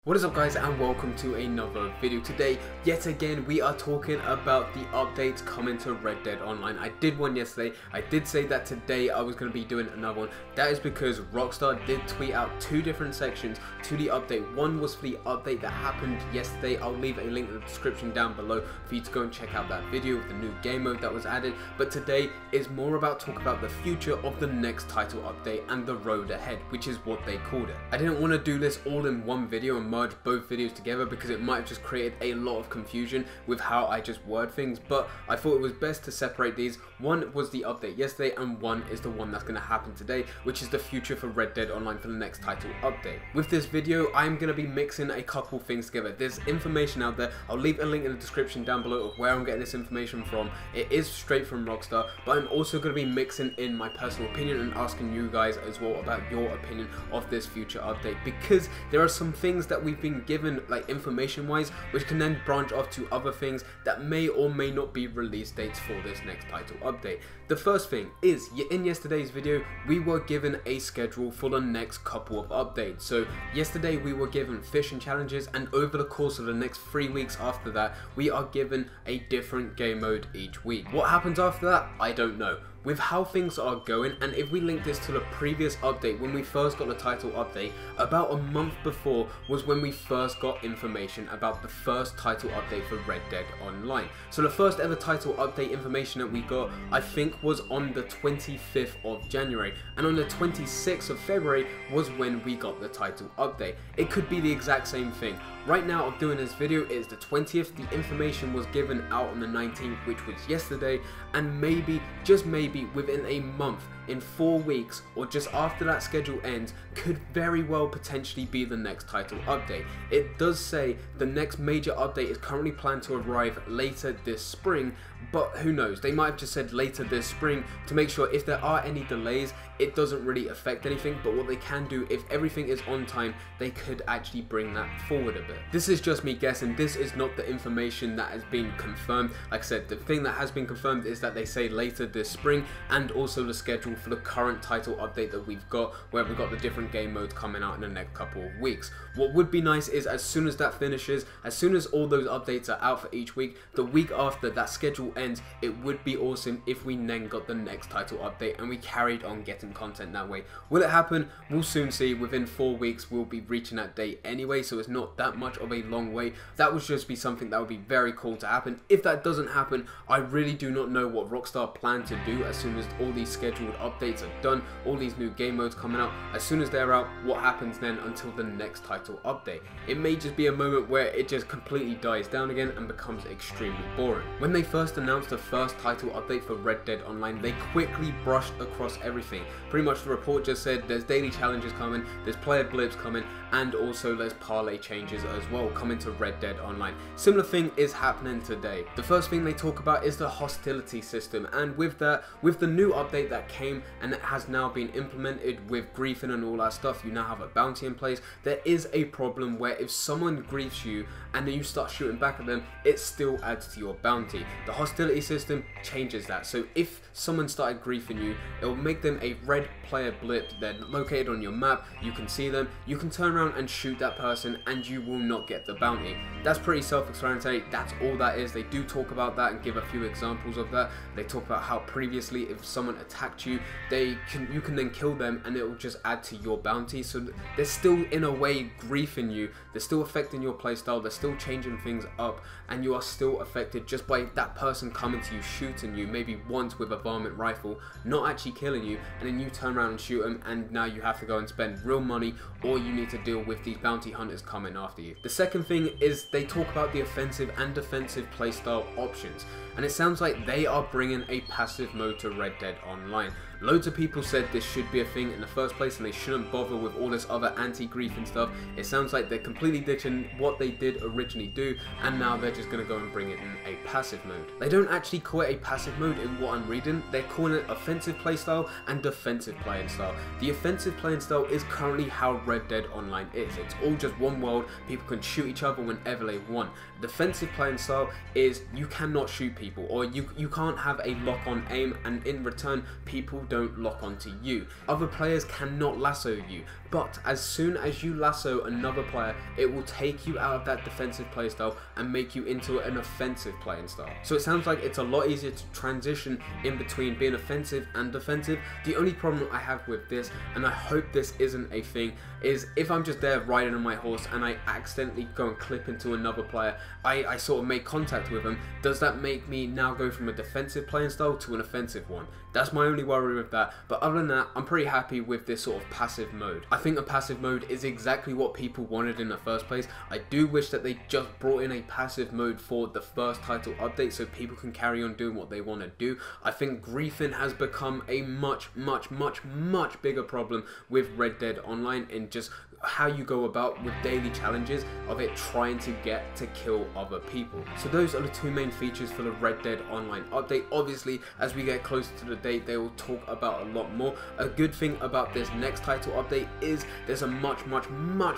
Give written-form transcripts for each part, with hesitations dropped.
What is up guys, and welcome to another video. Today, yet again, we are talking about the updates coming to Red Dead Online. I did one yesterday. I did say that today I was going to be doing another one. That is because Rockstar did tweet out two different sections to the update. One was for the update that happened yesterday. I'll leave a link in the description down below for you to go and check out that video with the new game mode that was added. But today is more about talking about the future of the next title update and the road ahead, which is what they called it. I didn't want to do this all in one video and merge both videos together because it might have just created a lot of confusion with how I just word things, but I thought it was best to separate these. One was the update yesterday and one is the one that's going to happen today, which is the future for Red Dead Online for the next title update. With this video, I'm going to be mixing a couple things together. There's information out there. I'll leave a link in the description down below of where I'm getting this information from. It is straight from Rockstar, but I'm also going to be mixing in my personal opinion and asking you guys as well about your opinion of this future update, because there are some things that we've been given, like information wise, which can then branch off to other things that may or may not be release dates for this next title update. The first thing is, in yesterday's video we were given a schedule for the next couple of updates. So yesterday we were given fishing challenges, and over the course of the next 3 weeks after that we are given a different game mode each week. What happens after that, I don't know. With how things are going, and if we link this to the previous update when we first got the title update, about a month before was when we first got information about the first title update for Red Dead Online. So the first ever title update information that we got, I think, was on the 25th of January, and on the 26th of February was when we got the title update. It could be the exact same thing. Right now I'm doing this video, it is the 20th, the information was given out on the 19th, which was yesterday, and maybe, just maybe, within a month, in 4 weeks, or just after that schedule ends, could very well potentially be the next title update. It does say the next major update is currently planned to arrive later this spring, but who knows, they might have just said later this spring to make sure if there are any delays it doesn't really affect anything. But what they can do, if everything is on time, they could actually bring that forward a bit. This is just me guessing, this is not the information that has been confirmed. Like I said, the thing that has been confirmed is that they say later this spring, and also the schedule for the current title update that we've got, where we've got the different game modes coming out in the next couple of weeks. What would be nice is, as soon as that finishes, as soon as all those updates are out for each week, the week after that schedule ends, it would be awesome if we then got the next title update and we carried on getting content that way. Will it happen? We'll soon see. Within 4 weeks we'll be reaching that date anyway, so it's not that much of a long way. That would just be something that would be very cool to happen. If that doesn't happen, I really do not know what Rockstar plan to do as soon as all these scheduled updates are done, all these new game modes coming out. As soon as they're out, what happens then until the next title update? It may just be a moment where it just completely dies down again and becomes extremely boring. When they first announced the first title update for Red Dead Online, they quickly brushed across everything. Pretty much the report just said there's daily challenges coming, there's player blips coming, and also there's parlay changes as well coming to Red Dead Online. Similar thing is happening today. The first thing they talk about is the hostility system, and with that, with the new update that came and it has now been implemented with griefing and all that stuff, you now have a bounty in place. There is a problem where if someone griefs you and then you start shooting back at them, it still adds to your bounty. The hostility system changes that, so if someone started griefing you, it will make them a red player blip. They're located on your map, you can see them, you can turn around and shoot that person and you will not get the bounty. That's pretty self-explanatory, that's all that is. They do talk about that and give a few examples of that. They talk about how previously if someone attacked you, you can then kill them and it will just add to your bounty. So they're still in a way griefing you, they're still affecting your playstyle, they're still changing things up, and you are still affected just by that person coming to you, shooting you maybe once with a varmint rifle, not actually killing you, and then you turn around and shoot them, and now you have to go and spend real money, or you need to deal with these bounty hunters coming after you. The second thing is they talk about the offensive and defensive playstyle options, and it sounds like they are bringing a passive mode to Red Dead Online. Loads of people said this should be a thing in the first place and they shouldn't bother with all this other anti-griefing stuff. It sounds like they're completely ditching what they did originally do, and now they're just going to go and bring it in a passive mode. They don't actually call it a passive mode in what I'm reading. They're calling it offensive playstyle and defensive playing style. The offensive playing style is currently how Red Dead Online is. It's all just one world, people can shoot each other whenever they want. Defensive playing style is you cannot shoot people, or you can't have a lock-on aim, and in return people don't lock onto you. Other players cannot lasso you. but as soon as you lasso another player, it will take you out of that defensive playstyle and make you into an offensive playing style. So it sounds like it's a lot easier to transition in between being offensive and defensive. The only problem I have with this, and I hope this isn't a thing, is if I'm just there riding on my horse and I accidentally go and clip into another player, I sort of make contact with them, does that make me now go from a defensive playing style to an offensive one? That's my only worry with that, but other than that, I'm pretty happy with this sort of passive mode. I think a passive mode is exactly what people wanted in the first place. I do wish that they just brought in a passive mode for the first title update so people can carry on doing what they want to do. I think griefing has become a much bigger problem with Red Dead Online in just how you go about with daily challenges of it trying to get to kill other people. So those are the two main features for the Red Dead Online update. Obviously, as we get closer to the date, they will talk about a lot more. A good thing about this next title update is there's a much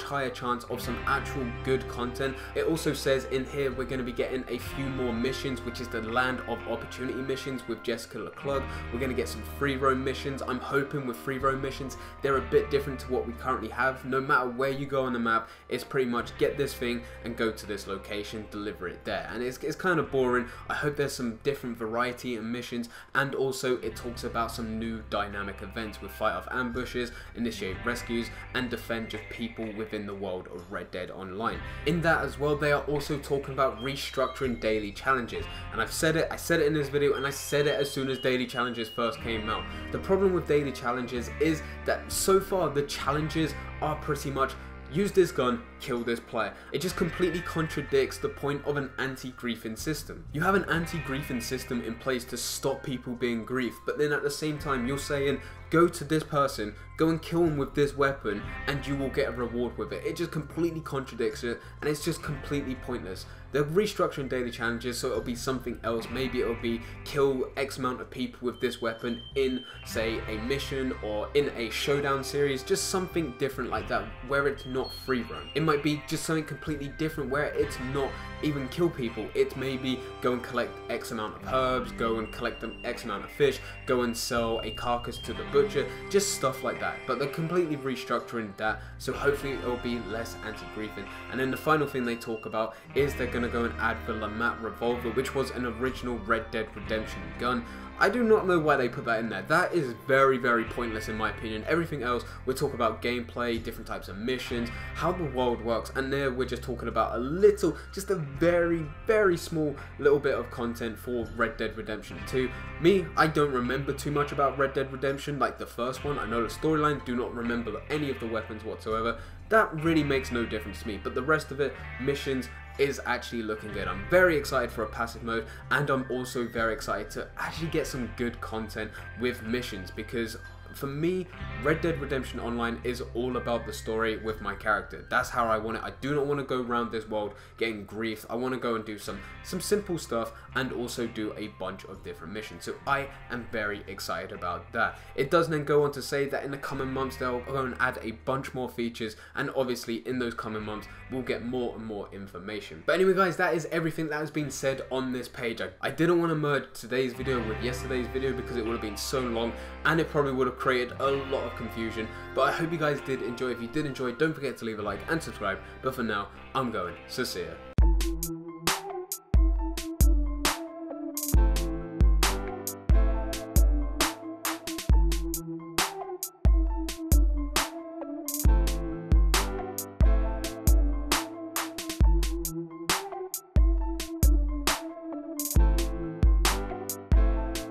higher chance of some actual good content. It also says in here we're going to be getting a few more missions, which is the Land of Opportunity missions with Jessica LeClug. We're going to get some free roam missions. I'm hoping with free roam missions they're a bit different to what we currently have. No matter where you go on the map, it's pretty much get this thing and go to this location, deliver it there, and it's kind of boring. I hope there's some different variety in missions, and also it talks about some new dynamic events with fight off ambushes, initiate rescues, and defend just people within the world of Red Dead Online. In that as well, they are also talking about restructuring daily challenges, and I said it in this video, and I said it as soon as daily challenges first came out. The problem with daily challenges is that so far the challenges are pretty much use this gun, kill this player. It just completely contradicts the point of an anti-griefing system. You have an anti-griefing system in place to stop people being griefed, but then at the same time you're saying go to this person, go and kill him with this weapon, and you will get a reward with it. It just completely contradicts it, and it's just completely pointless. They're restructuring daily challenges, so it'll be something else. Maybe it'll be kill X amount of people with this weapon in, say, a mission or in a showdown series, just something different like that, where it's not free roam. It might be just something completely different where it's not even kill people. It's maybe go and collect X amount of herbs, go and collect them X amount of fish, go and sell a carcass to the butcher, just stuff like that. But they're completely restructuring that, so hopefully it'll be less anti-griefing. And then the final thing they talk about is they're going to go and add the Lemat Revolver, which was an original Red Dead Redemption gun. I do not know why they put that in there. That is very pointless in my opinion. Everything else, we're talking about gameplay, different types of missions, how the world works, and there we're just talking about a little, just a very small little bit of content for Red Dead Redemption 2. Me, I don't remember too much about Red Dead Redemption, like the first one. I know the storyline, do not remember any of the weapons whatsoever. That really makes no difference to me, but the rest of it, missions, is actually looking good. I'm very excited for a passive mode, and I'm also very excited to actually get some good content with missions, because for me, Red Dead Redemption Online is all about the story with my character. That's how I want it. I do not want to go around this world getting grief. I want to go and do some simple stuff and also do a bunch of different missions. So I am very excited about that. It does then go on to say that in the coming months they'll go and add a bunch more features, and obviously in those coming months we'll get more and more information. But anyway guys, that is everything that has been said on this page. I didn't want to merge today's video with yesterday's video because it would have been so long and it probably would have created a lot of confusion, but I hope you guys did enjoy. If you did enjoy, don't forget to leave a like and subscribe. But for now, I'm going, so see ya.